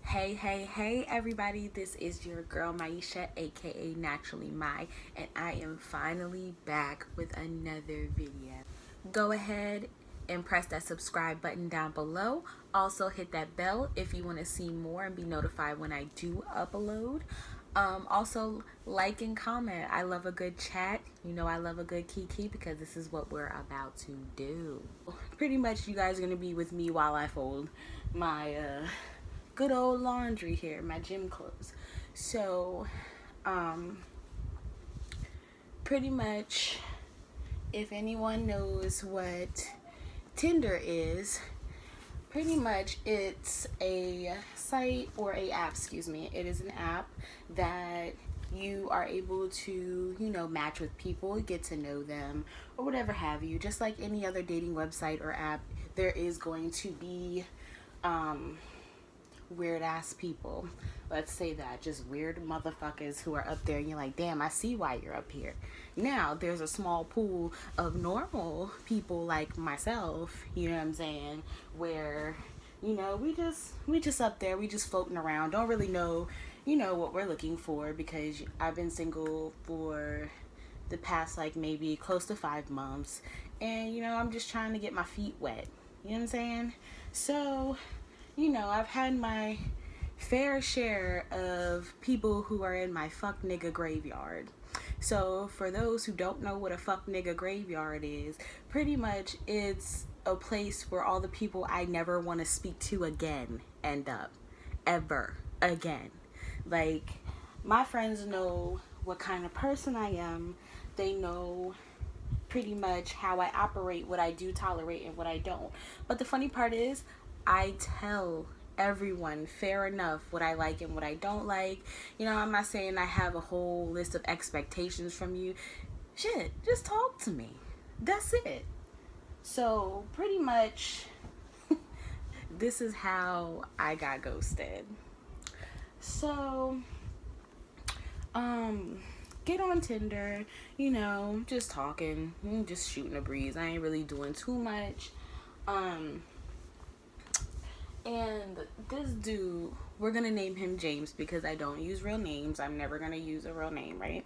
Hey, everybody, this is your girl Maisha, aka Naturally Mai, and I am finally back with another video. Go ahead and press that subscribe button down below. Also, hit that bell if you want to see more and be notified when I do upload. Also, like and comment. I love a good chat. You know, I love a good kiki because this is what we're about to do. Pretty much, you guys are going to be with me while I fold my good old laundry here, my gym clothes. So, pretty much, if anyone knows what Tinder is, pretty much it's a site or a app, excuse me. It is an app that you are able to, match with people, get to know them, or whatever have you. Just like any other dating website or app, there is going to be weird ass people. Let's say that. Just weird motherfuckers who are up there and you're like, damn, I see why you're up here. Now, there's a small pool of normal people like myself, you know what I'm saying, where, we just up there, we just floating around, don't really know, what we're looking for because I've been single for the past like maybe close to 5 months and I'm just trying to get my feet wet, you know what I'm saying? So I've had my fair share of people who are in my fuck nigga graveyard. So for those who don't know what a fuck nigga graveyard is, pretty much it's a place where all the people I never want to speak to again end up. Ever again. Like, my friends know what kind of person I am. They know pretty much how I operate, what I do tolerate and what I don't. But the funny part is, I tell everyone fair enough what I like and what I don't like. I'm not saying I have a whole list of expectations from you. Shit, just talk to me. That's it. So, pretty much, this is how I got ghosted. So, get on Tinder, just talking, just shooting a breeze. I ain't really doing too much. And this dude, we're gonna name him James because I don't use real names. I'm never gonna use a real name, right?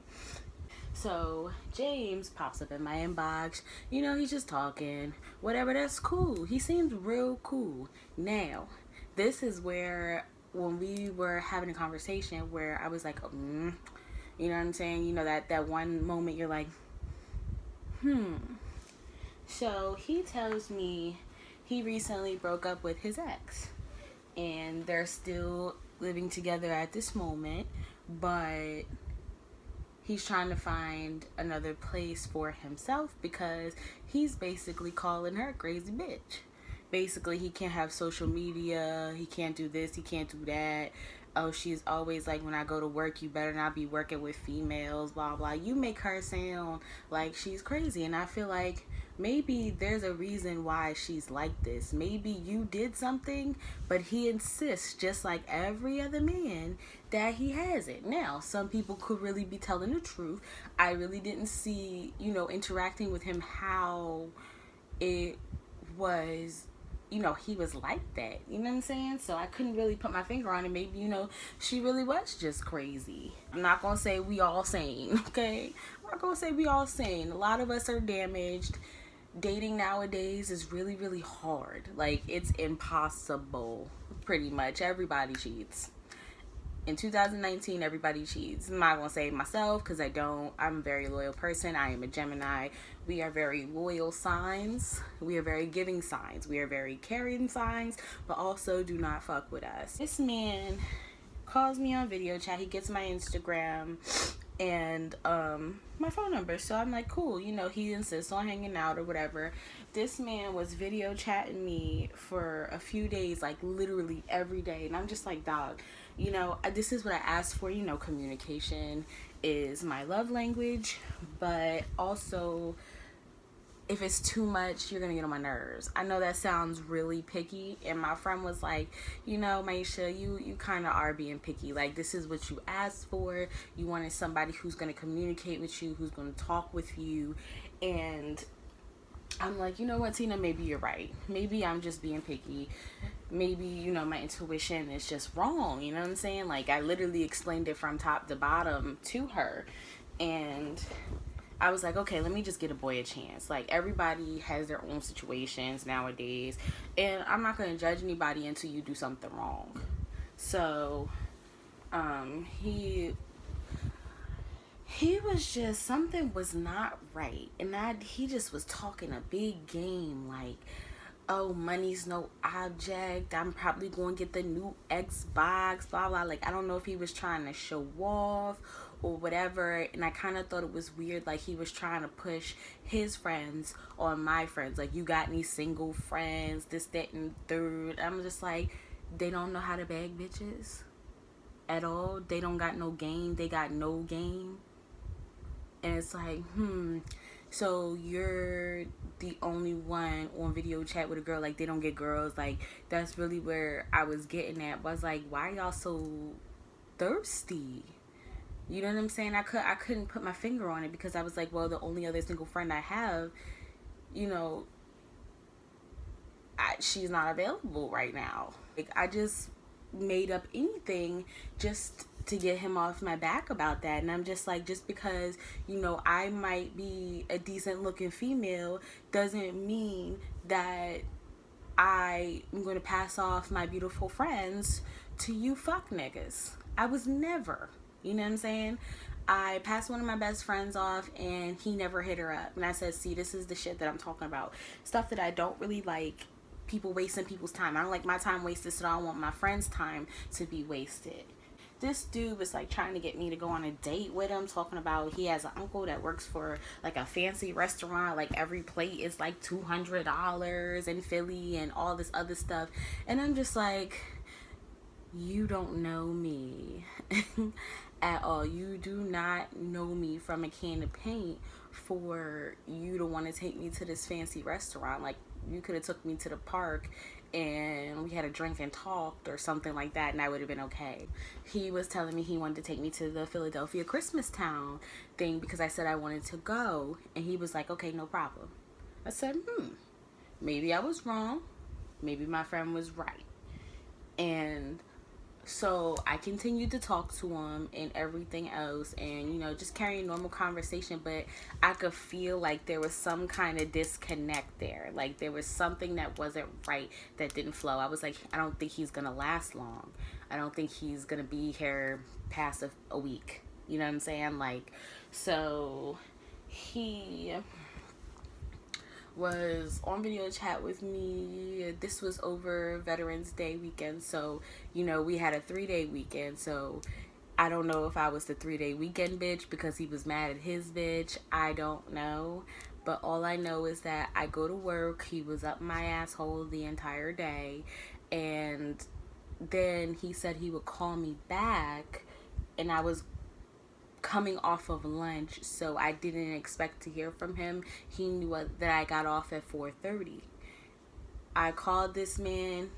So James pops up in my inbox. He's just talking, whatever. That's cool. He seems real cool. Now, this is where when we were having a conversation where I was like, you know what I'm saying? That one moment you're like, So he tells me he recently broke up with his ex and they're still living together at this moment, but he's trying to find another place for himself because he's basically calling her a crazy bitch. Basically, he can't have social media, he can't do this, he can't do that. Oh, she's always like, when I go to work, you better not be working with females, blah, blah. You make her sound like she's crazy. And I feel like maybe there's a reason why she's like this. Maybe you did something, but he insists, just like every other man, that he has it. Now, some people could really be telling the truth. I really didn't see, interacting with him how it was, he was like that, you know what I'm saying? So I couldn't really put my finger on it. Maybe, she really was just crazy. I'm not gonna say we all sane, okay? I'm not gonna say we all sane. A lot of us are damaged. Dating nowadays is really, really hard. Like, it's impossible, pretty much. Everybody cheats. In 2019, everybody cheats. I'm not gonna say myself because I don't. I'm a very loyal person. I am a Gemini. We are very loyal signs. We are very giving signs. We are very caring signs, but also do not fuck with us. This man calls me on video chat. He gets my Instagram and my phone number. So I'm like, cool. He insists on hanging out or whatever. This man was video chatting me for a few days, like literally every day. And I'm just like, dog, this is what I asked for. Communication is my love language, but also if it's too much, you're gonna get on my nerves. I know that sounds really picky, and my friend was like, Maisha, you kind of are being picky. Like, this is what you asked for. You wanted somebody who's gonna communicate with you, who's gonna talk with you, and I'm like, you know what, Tina, maybe you're right. Maybe I'm just being picky. Maybe, my intuition is just wrong. You know what I'm saying? Like, I literally explained it from top to bottom to her. And I was like, okay, let me just get a boy a chance. Like, everybody has their own situations nowadays. And I'm not going to judge anybody until you do something wrong. So, he was just, something was not right. And he just was talking a big game, like, oh, money's no object, I'm probably going to get the new Xbox, blah blah. Like, I don't know if he was trying to show off or whatever. And I kind of thought it was weird, like he was trying to push his friends on my friends, like, you got any single friends, this, that, and third. I'm just like, they don't know how to bag bitches at all. They don't got no game. They got no game. And it's like, so you're the only one on video chat with a girl, like, they don't get girls. Like, that's really where I was getting at. But I was like, why y'all so thirsty? You know what I'm saying? I couldn't put my finger on it, because I was like, well, the only other single friend I have, she's not available right now. Like, I just made up anything just to get him off my back about that. And I'm just like, just because I might be a decent looking female doesn't mean that I am going to pass off my beautiful friends to you fuck niggas. I was never, you know what I'm saying? I passed one of my best friends off and he never hit her up. And I said, see, this is the shit that I'm talking about. Stuff that I don't really like, people wasting people's time. I don't like my time wasted, so I don't want my friends' time to be wasted. This dude was like trying to get me to go on a date with him, talking about he has an uncle that works for like a fancy restaurant, like every plate is like $200 in Philly and all this other stuff. And I'm just like, you don't know me at all. You do not know me from a can of paint for you to want to take me to this fancy restaurant. Like, you could have took me to the park and we had a drink and talked or something like that, and I would have been okay. He was telling me he wanted to take me to the Philadelphia Christmas Town thing because I said I wanted to go, and he was like, okay, no problem. I said, maybe I was wrong, maybe my friend was right. And so I continued to talk to him and everything else, and just carrying normal conversation, but I could feel like there was some kind of disconnect there. Like, there was something that wasn't right, that didn't flow. I was like, I don't think he's gonna last long. I don't think he's gonna be here past a week. You know what I'm saying? Like, so he was on video chat with me. This was over Veterans Day weekend, so we had a 3-day weekend. So I don't know if I was the 3-day weekend bitch because he was mad at his bitch. I don't know, but all I know is that I go to work, he was up my asshole the entire day, and then he said he would call me back, and I was coming off of lunch, so I didn't expect to hear from him. He knew that I got off at 4:30. I called this man,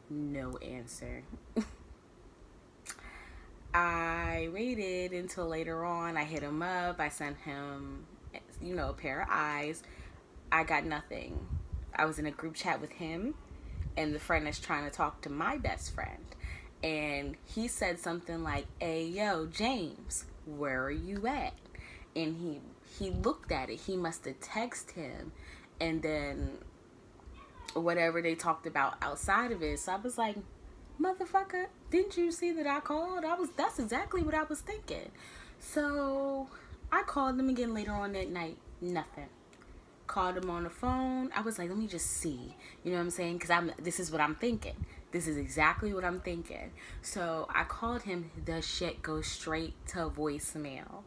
no answer. I waited until later on. I hit him up. I sent him, a pair of eyes. I got nothing. I was in a group chat with him and the friend that's trying to talk to my best friend. And he said something like, hey, yo, James, where are you at? And he looked at it. He must have texted him. And then whatever they talked about outside of it. So I was like, motherfucker, didn't you see that I called? That's exactly what I was thinking. So I called him again later on that night. Nothing. Called him on the phone. I was like, let me just see. You know what I'm saying? Because this is what I'm thinking. This is exactly what I'm thinking. So I called him. The shit goes straight to voicemail.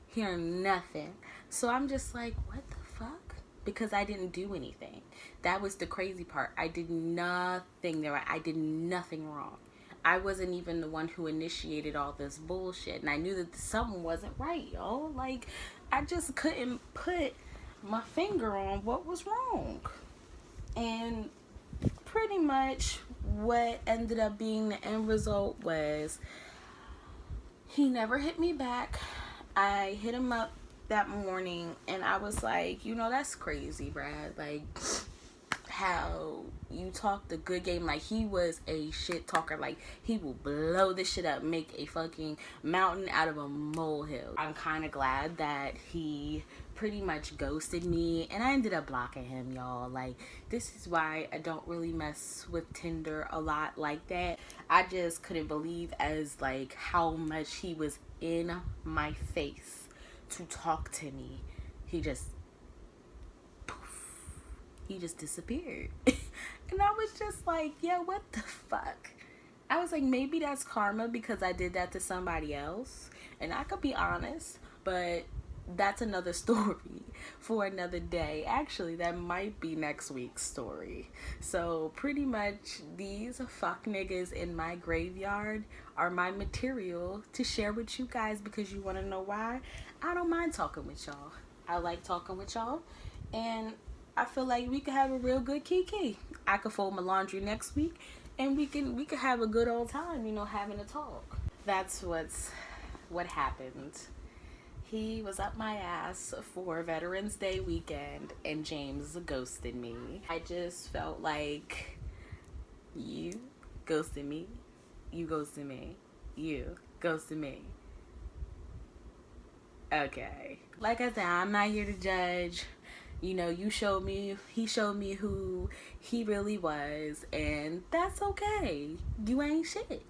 Hear nothing. So I'm just like, what the fuck? Because I didn't do anything. That was the crazy part. I did nothing there. I did nothing wrong. I wasn't even the one who initiated all this bullshit. And I knew that something wasn't right, yo. Like, I just couldn't put my finger on what was wrong. And pretty much what ended up being the end result was he never hit me back. I hit him up that morning, and I was like, that's crazy, Brad. Like, how you talk the good game. Like, he was a shit talker. Like, he will blow this shit up, make a fucking mountain out of a molehill. I'm kind of glad that he pretty much ghosted me, and I ended up blocking him, y'all. Like, this is why I don't really mess with Tinder a lot like that. I just couldn't believe as like how much he was in my face to talk to me. He just disappeared. And I was just like, yeah, what the fuck? I was like, maybe that's karma because I did that to somebody else. And I could be honest, but that's another story for another day. Actually, that might be next week's story. So pretty much these fuck niggas in my graveyard are my material to share with you guys, because you want to know why? I don't mind talking with y'all. I like talking with y'all, and I feel like we could have a real good kiki. I could fold my laundry next week, and we could have a good old time, having a talk. That's what happened. He was up my ass for Veterans Day weekend, and James ghosted me. I just felt like, you ghosted me, you ghosted me, you ghosted me. Okay. Like I said, I'm not here to judge. He showed me who he really was, and that's okay. You ain't shit.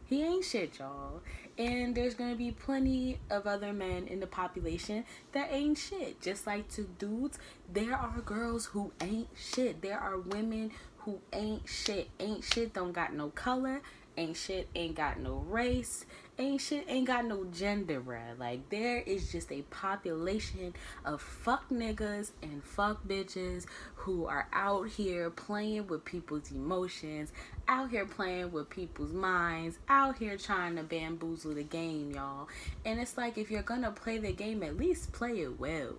He ain't shit, y'all. And there's gonna be plenty of other men in the population that ain't shit. Just like to dudes, there are girls who ain't shit. There are women who ain't shit. Ain't shit don't got no color. Ain't shit ain't got no race. Ain't shit ain't got no gender, bruh. Like, there is just a population of fuck niggas and fuck bitches who are out here playing with people's emotions, out here playing with people's minds, out here trying to bamboozle the game, y'all. And it's like, if you're gonna play the game, at least play it well.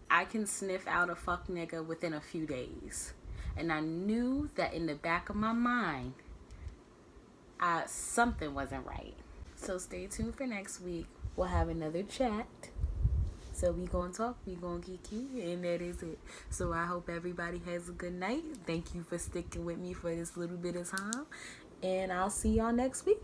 I can sniff out a fuck nigga within a few days. And I knew that in the back of my mind, something wasn't right. So stay tuned for next week. We'll have another chat. So we gonna talk, we gonna kiki, and that is it. So I hope everybody has a good night. Thank you for sticking with me for this little bit of time, and I'll see y'all next week.